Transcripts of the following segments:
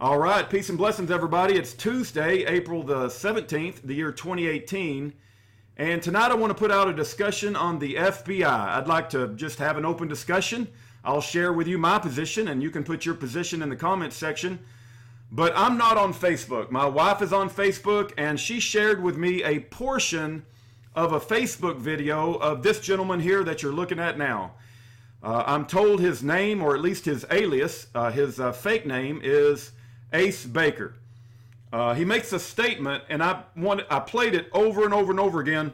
All right, peace and blessings, everybody. It's Tuesday, April the 17th, the year 2018. And tonight I want to put out a discussion on the FBI. I'd like to just have an open discussion. I'll share with you my position, and you can put your position in the comments section. But I'm not on Facebook. My wife is on Facebook, and she shared with me a portion of a Facebook video of this gentleman here that you're looking at now. I'm told his name, or at least his alias, his fake name is Ace Baker. He makes a statement, and I played it over and over and over again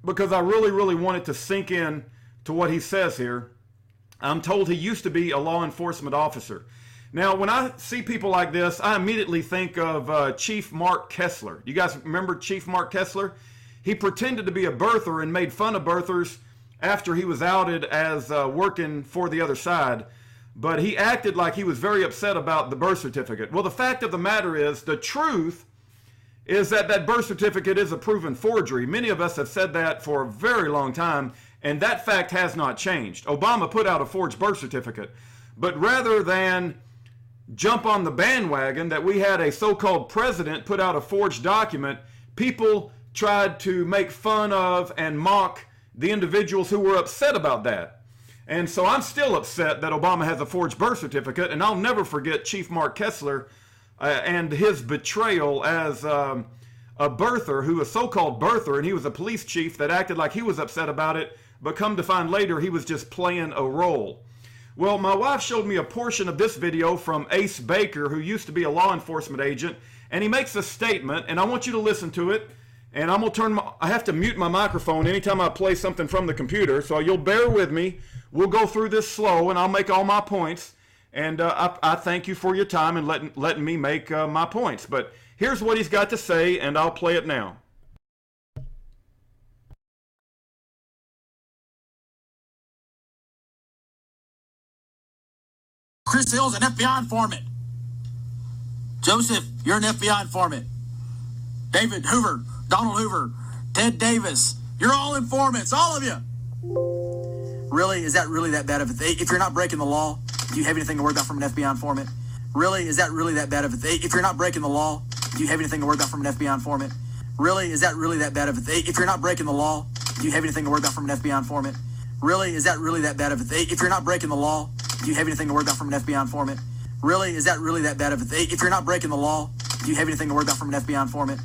because I really want it to sink in to what he says here. I'm told he used to be a law enforcement officer. Now, when I see people like this, I immediately think of Chief Mark Kessler. You guys remember Chief Mark Kessler? He pretended to be a birther and made fun of birthers after he was outed as working for the other side. But he acted like he was very upset about the birth certificate. Well, the fact of the matter is, the truth is that that birth certificate is a proven forgery. Many of us have said that for a very long time, and that fact has not changed. Obama put out a forged birth certificate. But rather than jump on the bandwagon that we had a so-called president put out a forged document, people tried to make fun of and mock the individuals who were upset about that. And so I'm still upset that Obama has a forged birth certificate, and I'll never forget Chief Mark Kessler and his betrayal as a birther, who was so-called birther, and he was a police chief that acted like he was upset about it, but come to find later he was just playing a role. Well, my wife showed me a portion of this video from Ace Baker, who used to be a law enforcement agent, and he makes a statement, and I want you to listen to it. And I'm gonna I have to mute my microphone anytime I play something from the computer, so you'll bear with me. We'll go through this slow, and I'll make all my points. And I thank you for your time and letting me make my points. But here's what he's got to say, and I'll play it now. Chris Hill's an FBI informant. Joseph, you're an FBI informant. David Hoover, Donald Hoover, Ted Davis, you're all informants, all of you. Really? Is that really that bad of a thing? If you're not breaking the law, do you have anything to worry about from an FBI informant? Really? Is that really that bad of a thing? If you're not breaking the law, do you have anything to worry about from an FBI informant? Really? Is that really that bad of a thing? If you're not breaking the law, do you have anything to worry about from an FBI informant? Really? Is that really that bad of a thing? If you're not breaking the law, do you have anything to worry about from an FBI informant? Really? Is that really that bad of a thing? If you're not breaking the law, do you have anything to worry about from an FBI informant?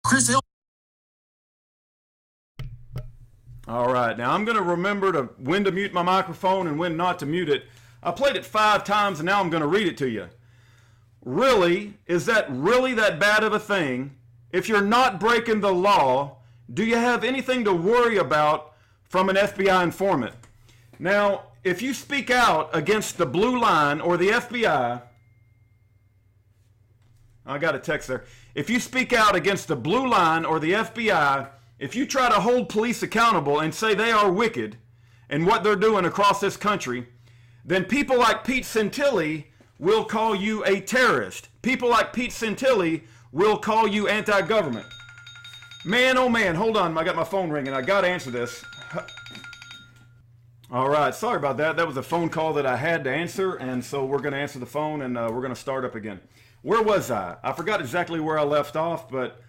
Chris Hill. All right, now I'm going to remember when to mute my microphone and when not to mute it. I played it 5 times, and now I'm going to read it to you. Really? Is that really that bad of a thing? If you're not breaking the law, do you have anything to worry about from an FBI informant? Now, if you speak out against the blue line or the FBI, I got a text there. If you speak out against the blue line or the FBI, if you try to hold police accountable and say they are wicked in what they're doing across this country, then people like Pete Santilli will call you a terrorist. People like Pete Santilli will call you anti-government. Man, oh man, hold on. I got my phone ringing. I got to answer this. All right, sorry about that. That was a phone call that I had to answer, and so we're going to answer the phone, and we're going to start up again. Where was I? I forgot exactly where I left off, but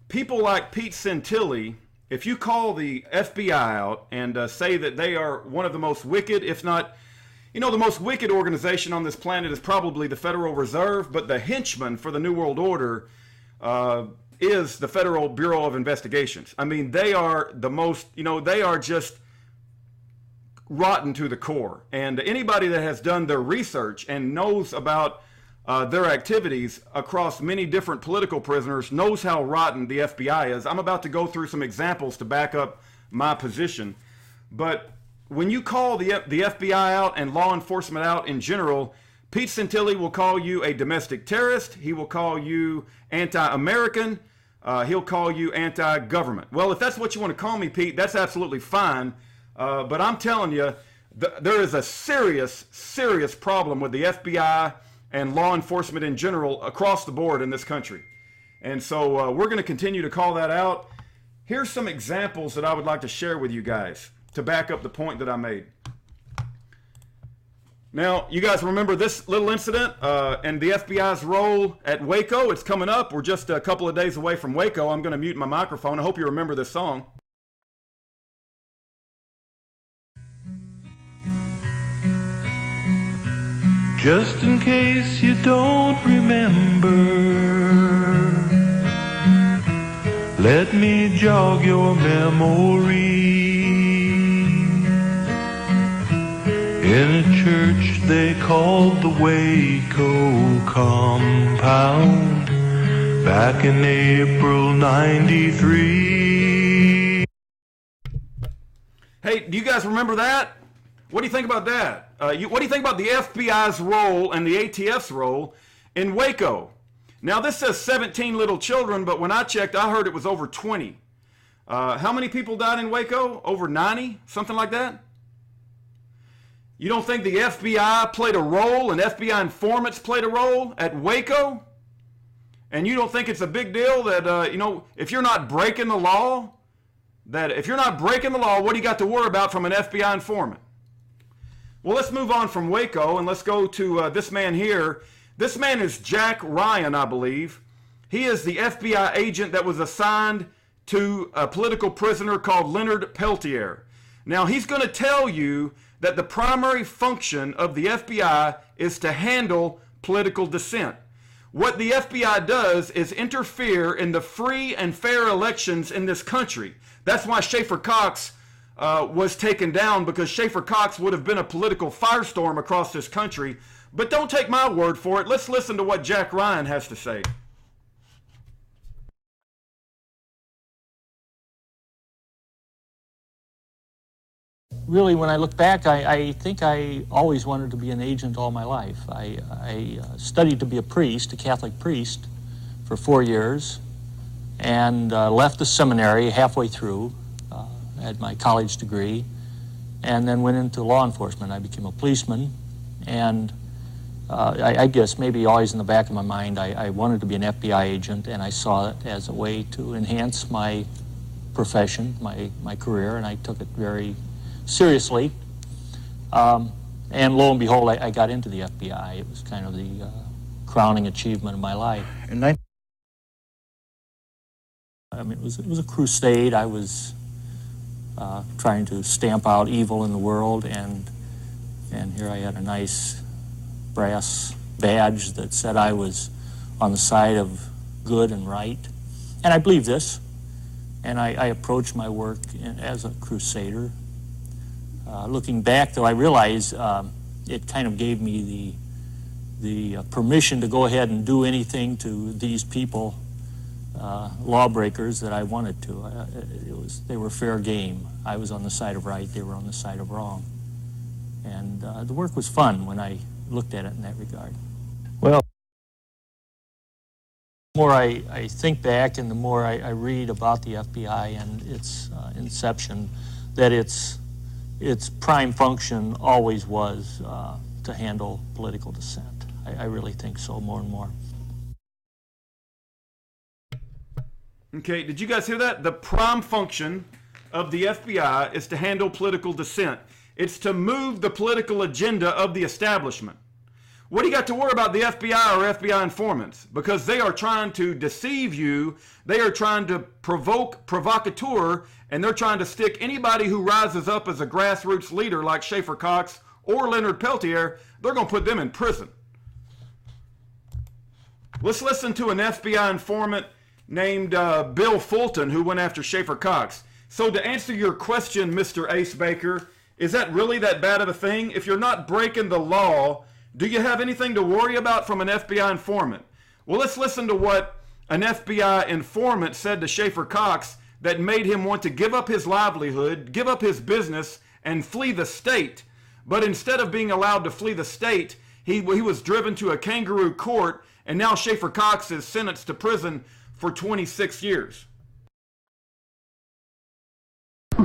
people like Pete Santilli, if you call the FBI out and say that they are one of the most wicked, if not, the most wicked organization on this planet is probably the Federal Reserve, but the henchman for the New World Order is the Federal Bureau of Investigations. I mean, they are the most, they are just rotten to the core. And anybody that has done their research and knows about their activities across many different political prisoners knows how rotten the FBI is. I'm about to go through some examples to back up my position. But when you call the FBI out and law enforcement out in general, Pete Santilli will call you a domestic terrorist. He will call you anti-American. He'll call you anti-government. Well, if that's what you want to call me, Pete, that's absolutely fine. But I'm telling you, there is a serious problem with the FBI and law enforcement in general across the board in this country. And so we're going to continue to call that out. Here's some examples that I would like to share with you guys to back up the point that I made. Now, you guys remember this little incident and the FBI's role at Waco? It's coming up. We're just a couple of days away from Waco. I'm going to mute my microphone. I hope you remember this song. Just in case you don't remember, let me jog your memory. In a church they called the Waco Compound, back in April '93. Hey, do you guys remember that? What do you think about that? What do you think about the FBI's role and the ATF's role in Waco? Now, this says 17 little children, but when I checked, I heard it was over 20. How many people died in Waco? Over 90? Something like that? You don't think the FBI played a role and FBI informants played a role at Waco? And you don't think it's a big deal that, if you're not breaking the law, what do you got to worry about from an FBI informant? Well, let's move on from Waco and let's go to this man here. This man is Jack Ryan, I believe. He is the FBI agent that was assigned to a political prisoner called Leonard Peltier. Now, he's going to tell you that the primary function of the FBI is to handle political dissent. What the FBI does is interfere in the free and fair elections in this country. That's why Schaefer Cox was taken down, because Schaefer Cox would have been a political firestorm across this country. But don't take my word for it. Let's listen to what Jack Ryan has to say. Really, when I look back, I think I always wanted to be an agent all my life. I studied to be a priest, a Catholic priest, for 4 years, and left the seminary halfway through, had my college degree, and then went into law enforcement. I became a policeman, and I guess maybe always in the back of my mind, I wanted to be an FBI agent, and I saw it as a way to enhance my profession, my career, and I took it very seriously. And lo and behold, I got into the FBI. It was kind of the crowning achievement of my life. It was a crusade. I was trying to stamp out evil in the world, and here I had a nice brass badge that said I was on the side of good and right. And I believe this, and I approached my work as a crusader. Looking back, though, I realize it kind of gave me the permission to go ahead and do anything to these people, lawbreakers, that I wanted to. They were fair game. I was on the side of right, they were on the side of wrong. And the work was fun when I looked at it in that regard. Well, the more I think back and the more I read about the FBI and its inception, that its prime function always was to handle political dissent. I really think so, more and more. Okay, did you guys hear that? The prime function of the FBI is to handle political dissent. It's to move the political agenda of the establishment. What do you got to worry about the FBI or FBI informants? Because they are trying to deceive you. They are trying to provocateur, and they're trying to stick anybody who rises up as a grassroots leader like Schaefer Cox or Leonard Peltier, they're going to put them in prison. Let's listen to an FBI informant named Bill Fulton, who went after Schaefer Cox. So to answer your question, Mr. Ace Baker, is that really that bad of a thing? If you're not breaking the law, do you have anything to worry about from an FBI informant? Well, let's listen to what an FBI informant said to Schaefer Cox that made him want to give up his livelihood, give up his business, and flee the state. But instead of being allowed to flee the state, he was driven to a kangaroo court, and now Schaefer Cox is sentenced to prison for 26 years. I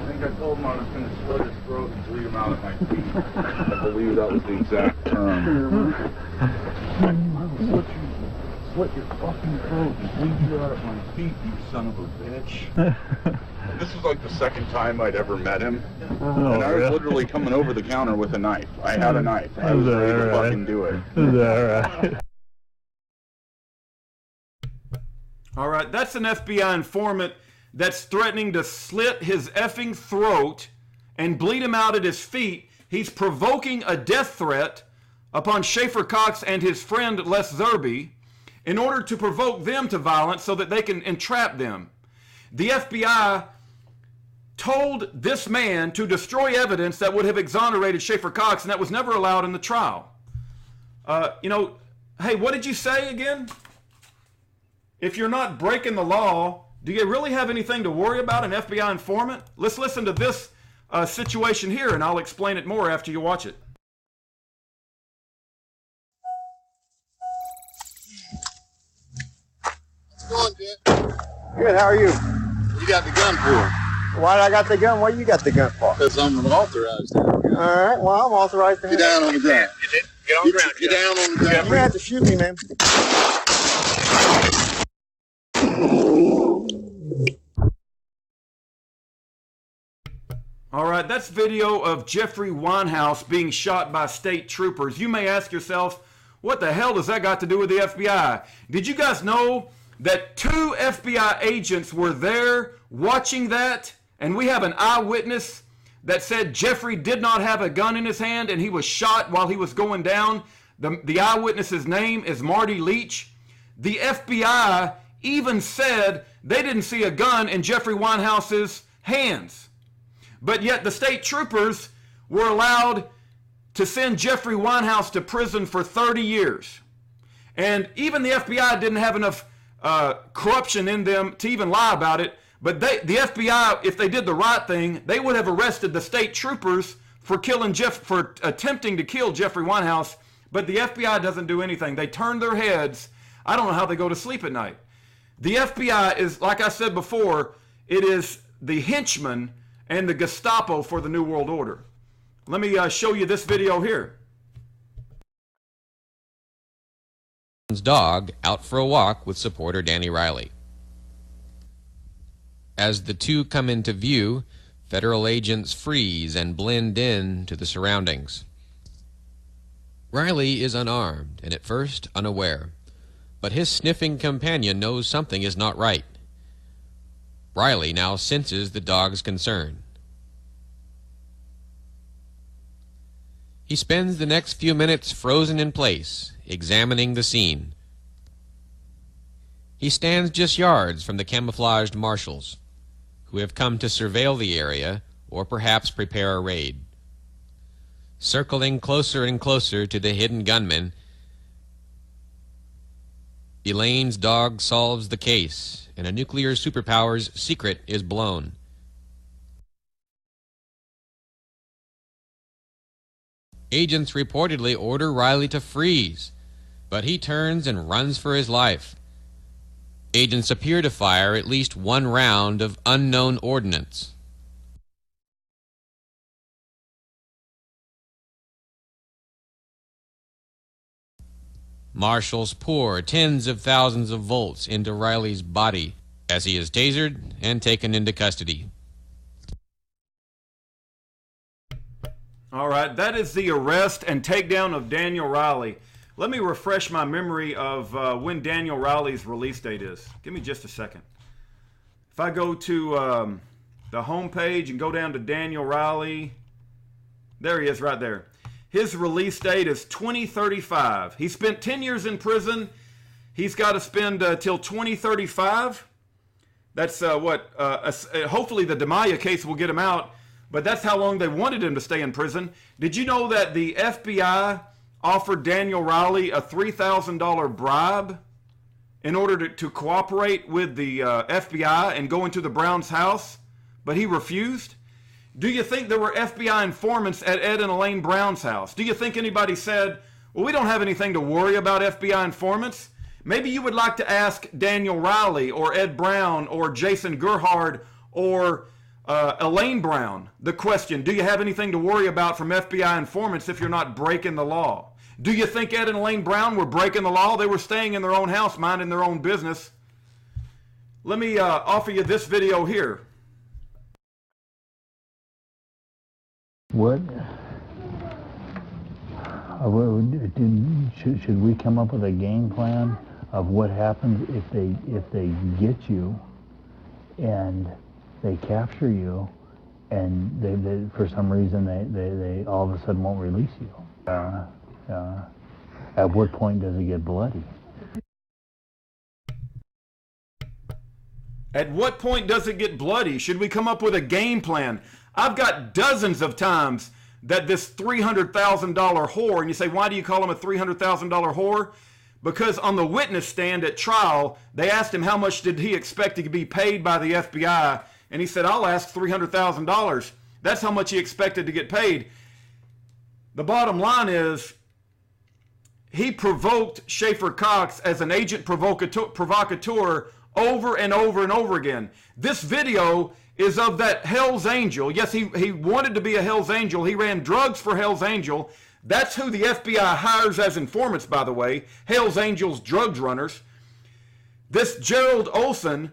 think I told him I was going to slit his throat and bleed him out at my feet. I believe that was the exact term. I will slit your fucking throat and bleed you out at my feet, you son of a bitch. This was like the second time I'd ever met him. Oh, And I was literally coming over the counter with a knife. I had a knife. I was ready to fucking do it. Is that right? All right, that's an FBI informant that's threatening to slit his effing throat and bleed him out at his feet. He's provoking a death threat upon Schaefer Cox and his friend Les Zerbe in order to provoke them to violence so that they can entrap them. The FBI told this man to destroy evidence that would have exonerated Schaefer Cox, and that was never allowed in the trial. Hey, what did you say again? If you're not breaking the law, do you really have anything to worry about, an FBI informant? Let's listen to this situation here, and I'll explain it more after you watch it. How's it going, Jet? Good, how are you? What you got the gun for? Why I got the gun? What you got the gun for? Because I'm authorized. Alright, well, I'm authorized to Get down on the ground. Get on the ground. Get down on the ground. You're gonna have to shoot me, man. All right, that's video of Jeffrey Winehouse being shot by state troopers. You may ask yourself, what the hell does that got to do with the FBI? Did you guys know that 2 FBI agents were there watching that? And we have an eyewitness that said Jeffrey did not have a gun in his hand and he was shot while he was going down. The eyewitness's name is Marty Leach. The FBI even said they didn't see a gun in Jeffrey Winehouse's hands. But yet the state troopers were allowed to send Jeffrey Winehouse to prison for 30 years. And even the FBI didn't have enough corruption in them to even lie about it. But the FBI, if they did the right thing, they would have arrested the state troopers for attempting to kill Jeffrey Winehouse. But the FBI doesn't do anything. They turn their heads. I don't know how they go to sleep at night. The FBI is, like I said before, it is the henchman and the Gestapo for the New World Order. Let me show you this video here. Dog out for a walk with supporter Danny Riley. As the two come into view, federal agents freeze and blend in to the surroundings. Riley is unarmed and at first unaware, but his sniffing companion knows something is not right. Riley now senses the dog's concern. He spends the next few minutes frozen in place, examining the scene. He stands just yards from the camouflaged marshals, who have come to surveil the area or perhaps prepare a raid. Circling closer and closer to the hidden gunman, Elaine's dog solves the case, and a nuclear superpower's secret is blown. Agents reportedly order Riley to freeze, but he turns and runs for his life. Agents appear to fire at least one round of unknown ordnance. Marshals pour tens of thousands of volts into Riley's body as he is tasered and taken into custody. All right, that is the arrest and takedown of Daniel Riley. Let me refresh my memory of when Daniel Riley's release date is. Give me just a second. If I go to the home page and go down to Daniel Riley, there he is right there. His release date is 2035. He spent 10 years in prison. He's got to spend till 2035. That's hopefully the DeMaya case will get him out, but that's how long they wanted him to stay in prison. Did you know that the FBI offered Daniel Riley a $3,000 bribe in order to cooperate with the FBI and go into the Browns' house, but he refused? Do you think there were FBI informants at Ed and Elaine Brown's house? Do you think anybody said, well, we don't have anything to worry about FBI informants? Maybe you would like to ask Daniel Riley or Ed Brown or Jason Gerhard or Elaine Brown the question, do you have anything to worry about from FBI informants if you're not breaking the law? Do you think Ed and Elaine Brown were breaking the law? They were staying in their own house, minding their own business. Let me offer you this video here. What should we come up with a game plan of what happens if they get you and they capture you and they for some reason they all of a sudden won't release you? At what point does it get bloody? At what point does it get bloody? Should we come up with a game plan? I've got dozens of times that this $300,000 whore, and you say, why do you call him a $300,000 whore? Because on the witness stand at trial, they asked him how much did he expect to be paid by the FBI, and he said, I'll ask $300,000. That's how much he expected to get paid. The bottom line is, he provoked Schaefer Cox as an agent provocateur over and over and over again. This video is of that Hell's Angel. Yes, he wanted to be a Hell's Angel. He ran drugs for Hell's Angel. That's who the FBI hires as informants, by the way. Hell's Angels drugs runners. This Gerald Olson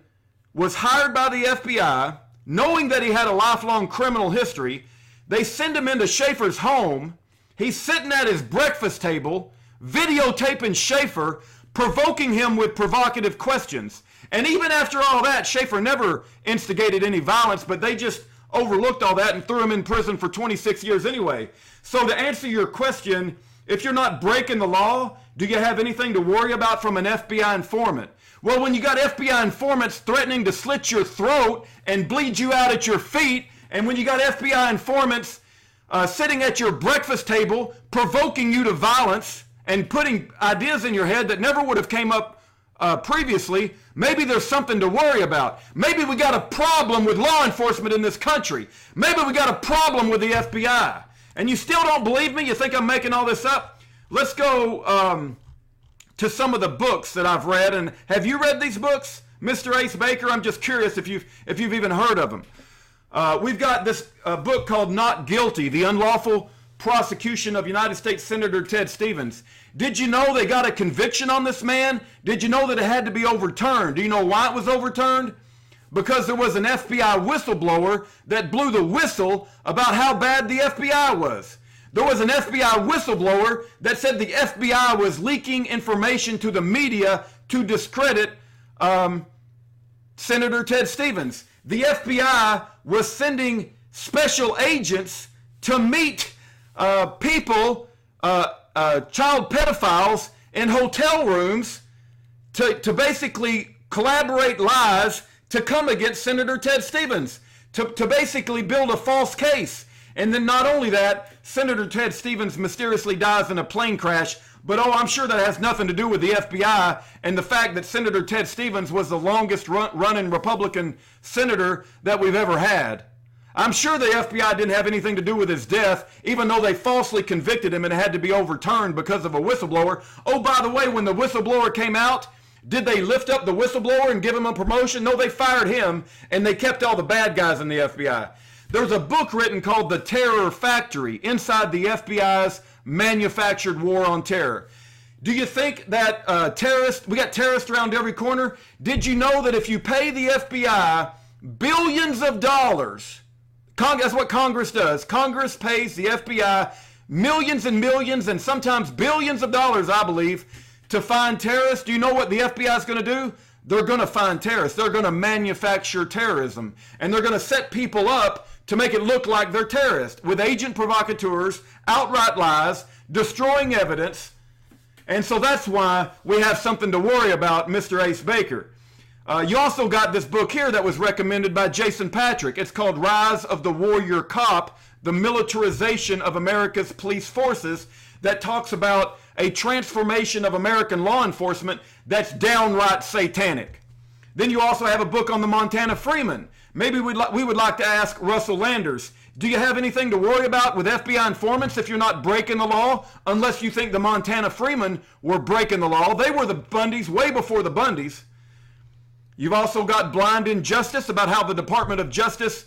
was hired by the FBI, knowing that he had a lifelong criminal history. They send him into Schaefer's home. He's sitting at his breakfast table, videotaping Schaefer, provoking him with provocative questions. And even after all that, Schaefer never instigated any violence, but they just overlooked all that and threw him in prison for 26 years anyway. So to answer your question, if you're not breaking the law, do you have anything to worry about from an FBI informant? Well, when you got FBI informants threatening to slit your throat and bleed you out at your feet, and when you got FBI informants sitting at your breakfast table provoking you to violence and putting ideas in your head that never would have came up previously, maybe there's something to worry about. Maybe we got a problem with law enforcement in this country. Maybe we got a problem with the FBI. And you still don't believe me? You think I'm making all this up? Let's go to some of the books that I've read. And have you read these books, Mr. Ace Baker? I'm just curious if you've even heard of them. We've got this book called Not Guilty, The Unlawful Prosecution of United States Senator Ted Stevens. Did you know they got a conviction on this man? Did you know that it had to be overturned? Do you know why it was overturned? Because there was an FBI whistleblower that blew the whistle about how bad the FBI was. There was an FBI whistleblower that said the FBI was leaking information to the media to discredit Senator Ted Stevens. The FBI was sending special agents to meet people, child pedophiles in hotel rooms to basically collaborate lies to come against Senator Ted Stevens, to basically build a false case. And then not only that, Senator Ted Stevens mysteriously dies in a plane crash, but I'm sure that has nothing to do with the FBI and the fact that Senator Ted Stevens was the longest running Republican senator that we've ever had. I'm sure the FBI didn't have anything to do with his death, even though they falsely convicted him and it had to be overturned because of a whistleblower. Oh, by the way, when the whistleblower came out, did they lift up the whistleblower and give him a promotion? No, they fired him and they kept all the bad guys in the FBI. There's a book written called The Terror Factory, Inside the FBI's Manufactured War on Terror. Do you think that we got terrorists around every corner? Did you know that if you pay the FBI billions of dollars, that's what Congress does. Congress pays the FBI millions and millions and sometimes billions of dollars, I believe, to find terrorists. Do you know what the FBI is going to do? They're going to find terrorists. They're going to manufacture terrorism. And they're going to set people up to make it look like they're terrorists with agent provocateurs, outright lies, destroying evidence. And so that's why we have something to worry about, Mr. Ace Baker. You also got this book here that was recommended by Jason Patrick. It's called Rise of the Warrior Cop, The Militarization of America's Police Forces, that talks about a transformation of American law enforcement that's downright satanic. Then you also have a book on the Montana Freeman. Maybe we would like to ask Russell Landers, do you have anything to worry about with FBI informants if you're not breaking the law? Unless you think the Montana Freemen were breaking the law. They were the Bundys way before the Bundys. You've also got Blind Injustice about how the Department of Justice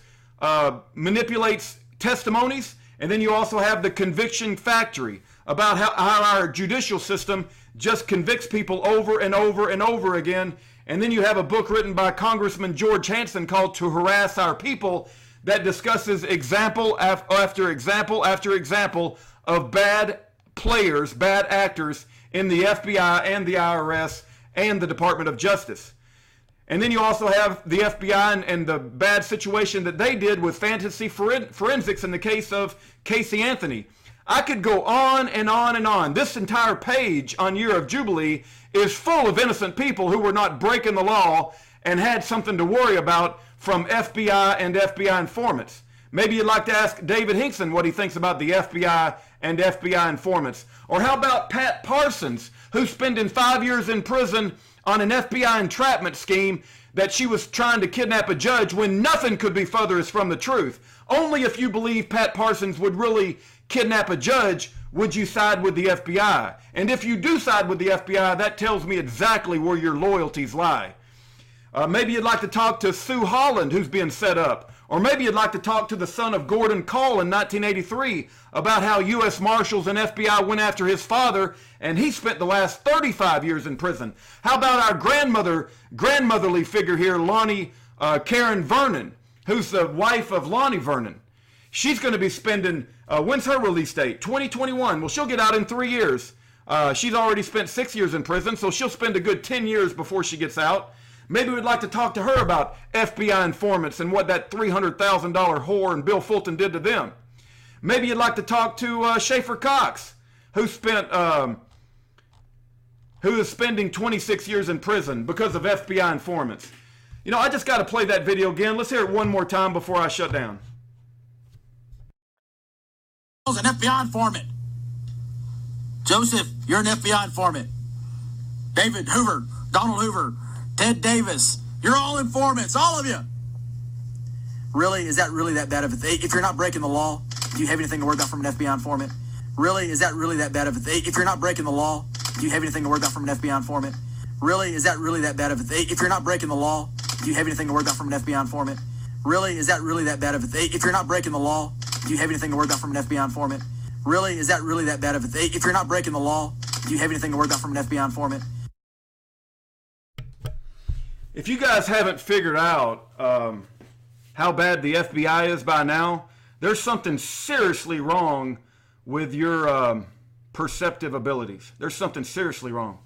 manipulates testimonies. And then you also have the Conviction Factory about how our judicial system just convicts people over and over and over again. And then you have a book written by Congressman George Hanson called To Harass Our People that discusses example after example after example of bad players, bad actors in the FBI and the IRS and the Department of Justice. And then you also have the FBI and the bad situation that they did with fantasy forensics in the case of Casey Anthony. I could go on and on and on. This entire page on Year of Jubilee is full of innocent people who were not breaking the law and had something to worry about from FBI and FBI informants. Maybe you'd like to ask David Hinkson what he thinks about the FBI and FBI informants. Or how about Pat Parsons, who's spending 5 years in prison on an FBI entrapment scheme that she was trying to kidnap a judge when nothing could be furthest from the truth. Only if you believe Pat Parsons would really kidnap a judge would you side with the FBI. And if you do side with the FBI, that tells me exactly where your loyalties lie. Maybe you'd like to talk to Sue Holland, who's being set up. Or maybe you'd like to talk to the son of Gordon Call in 1983 about how U.S. Marshals and FBI went after his father, and he spent the last 35 years in prison. How about our grandmotherly figure here, Lonnie Karen Vernon, who's the wife of Lonnie Vernon? She's going to be spending, when's her release date? 2021. Well, she'll get out in 3 years. She's already spent 6 years in prison, so she'll spend a good 10 years before she gets out. Maybe we'd like to talk to her about FBI informants and what that $300,000 whore and Bill Fulton did to them. Maybe you'd like to talk to Schaefer Cox, who is spending 26 years in prison because of FBI informants. You know, I just got to play that video again. Let's hear it one more time before I shut down. An FBI informant. Joseph, you're an FBI informant. David Hoover, Donald Hoover, Ted Davis, you're all informants, all of you. Really? Is that really that bad of a thing? If you're not breaking the law, do you have anything to worry about from an FBI informant? Really? Is that really that bad of a thing? If you're not breaking the law, do you have anything to worry about from an FBI informant? Really? Is that really that bad of a thing? If you're not breaking the law, do you have anything to worry about from an FBI informant? Really? Is that really that bad of a thing? If you're not breaking the law, do you have anything to worry about from an FBI informant? Really? Is that really that bad of a thing? If you're not breaking the law, do you have anything to worry about from an FBI informant? If you guys haven't figured out how bad the FBI is by now, there's something seriously wrong with your perceptive abilities. There's something seriously wrong.